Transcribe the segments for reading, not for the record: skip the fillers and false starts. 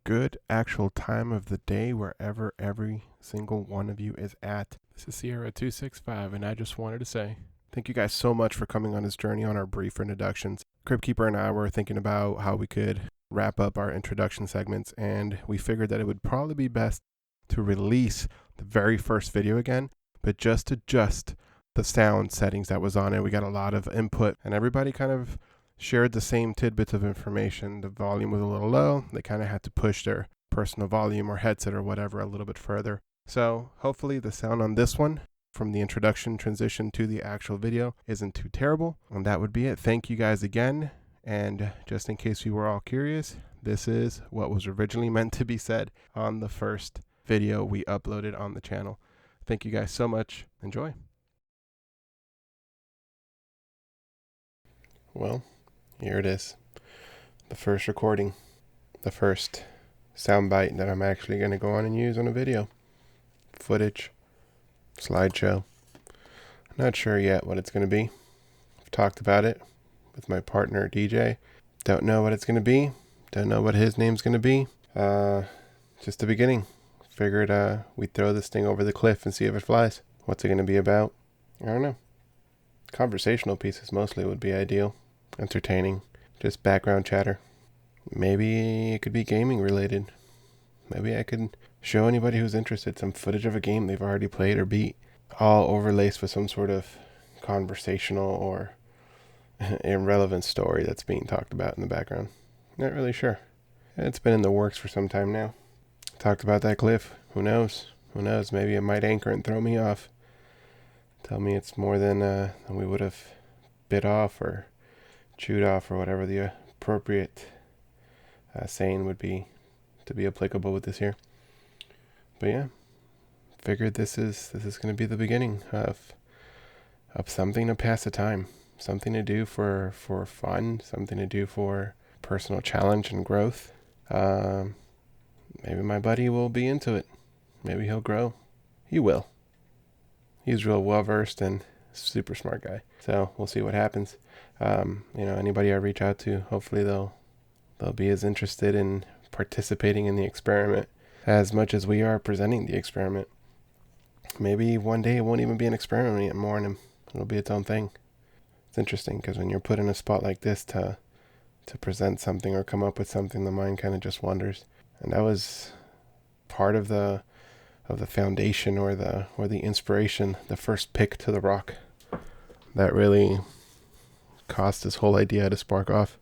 good actual time of the day wherever every single one of you is at. This is Sierra265, and I just wanted to say thank you guys so much for coming on this journey on our brief introductions. Cryptkeeper and I were thinking about how we could wrap up our introduction segments, and we figured that it would probably be best to release the very first video again, but just adjust the sound settings that was on it. We got a lot of input, and everybody kind of shared the same tidbits of information. The volume was a little low. They kind of had to push their personal volume or headset or whatever a little bit further. So hopefully the sound on this one from the introduction transition to the actual video isn't too terrible. And that would be it. Thank you guys again. And just in case you were all curious, this is what was originally meant to be said on the first video we uploaded on the channel. Thank you guys so much. Enjoy. Well, here it is. The first recording. The first soundbite that I'm actually going to go on and use on a video. Footage. Slideshow. I'm not sure yet what it's going to be. I've talked about it with my partner DJ. Don't know what it's going to be. Don't know what his name's going to be. Just the beginning. Figured we'd throw this thing over the cliff and see if it flies. What's it going to be about? I don't know. Conversational pieces mostly would be ideal. Entertaining. Just background chatter. Maybe it could be gaming related. Maybe I could show anybody who's interested some footage of a game they've already played or beat, all overlaced with some sort of conversational or irrelevant story that's being talked about in the background. Not really sure. It's been in the works for some time now. Talked about that cliff. Who knows? Who knows? Maybe it might anchor and throw me off. Tell me it's more than we would have bit off or chewed off or whatever the appropriate saying would be to be applicable with this here. But yeah, figured this is going to be the beginning of something to pass the time, something to do for fun, something to do for personal challenge and growth. Maybe my buddy will be into it. Maybe he'll grow. He will. He's real well versed and super smart guy. So we'll see what happens. Anybody I reach out to, hopefully they'll be as interested in participating in the experiment as much as we are presenting the experiment. Maybe one day it won't even be an experiment anymore, and it'll be its own thing. It's interesting because when you're put in a spot like this to present something or come up with something, the mind kind of just wanders. And that was part of the foundation or the inspiration, the first pick to the rock that really caused this whole idea to spark off.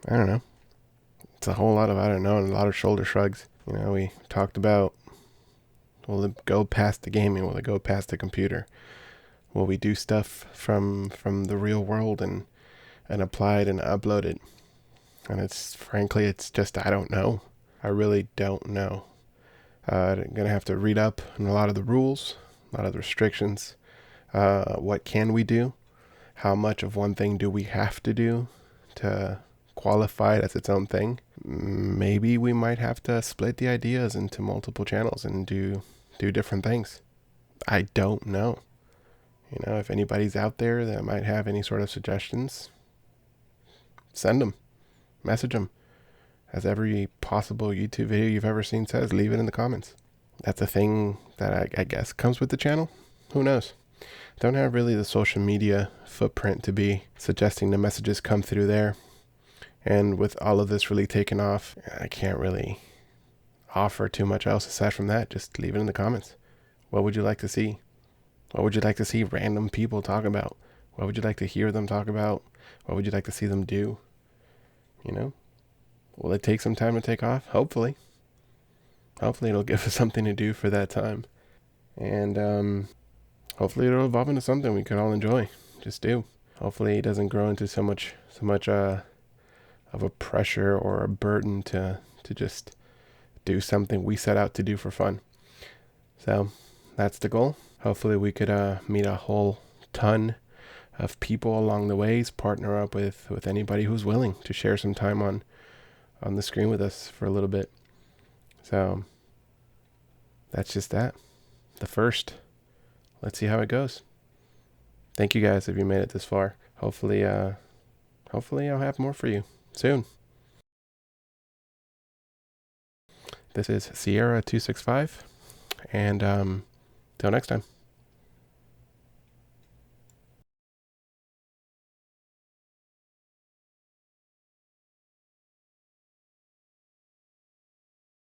I don't know. It's a whole lot of I don't know and a lot of shoulder shrugs. We talked about, will it go past the gaming? Will it go past the computer? Will we do stuff from the real world and apply it and upload it? And it's just I don't know. I really don't know. I'm gonna have to read up on a lot of the rules, a lot of the restrictions. What can we do? How much of one thing do we have to do to qualify it as its own thing? Maybe we might have to split the ideas into multiple channels and do different things. I don't know. If anybody's out there that might have any sort of suggestions, send them, message them. As every possible YouTube video you've ever seen says, leave it in the comments. That's a thing that I guess comes with the channel. Who knows? Don't have really the social media footprint to be suggesting the messages come through there. And with all of this really taken off, I can't really offer too much else aside from that. Just leave it in the comments. What would you like to see? What would you like to see random people talk about? What would you like to hear them talk about? What would you like to see them do? Will it take some time to take off? Hopefully. Hopefully it'll give us something to do for that time. And hopefully it'll evolve into something we can all enjoy. Just do. Hopefully it doesn't grow into so much of a pressure or a burden to just do something we set out to do for fun. So that's the goal. Hopefully we could meet a whole ton of people along the ways, partner up with anybody who's willing to share some time on the screen with us for a little bit. So that's just that. The first. Let's see how it goes. Thank you guys if you made it this far. Hopefully I'll have more for you soon. This is Sierra 265, and till next time.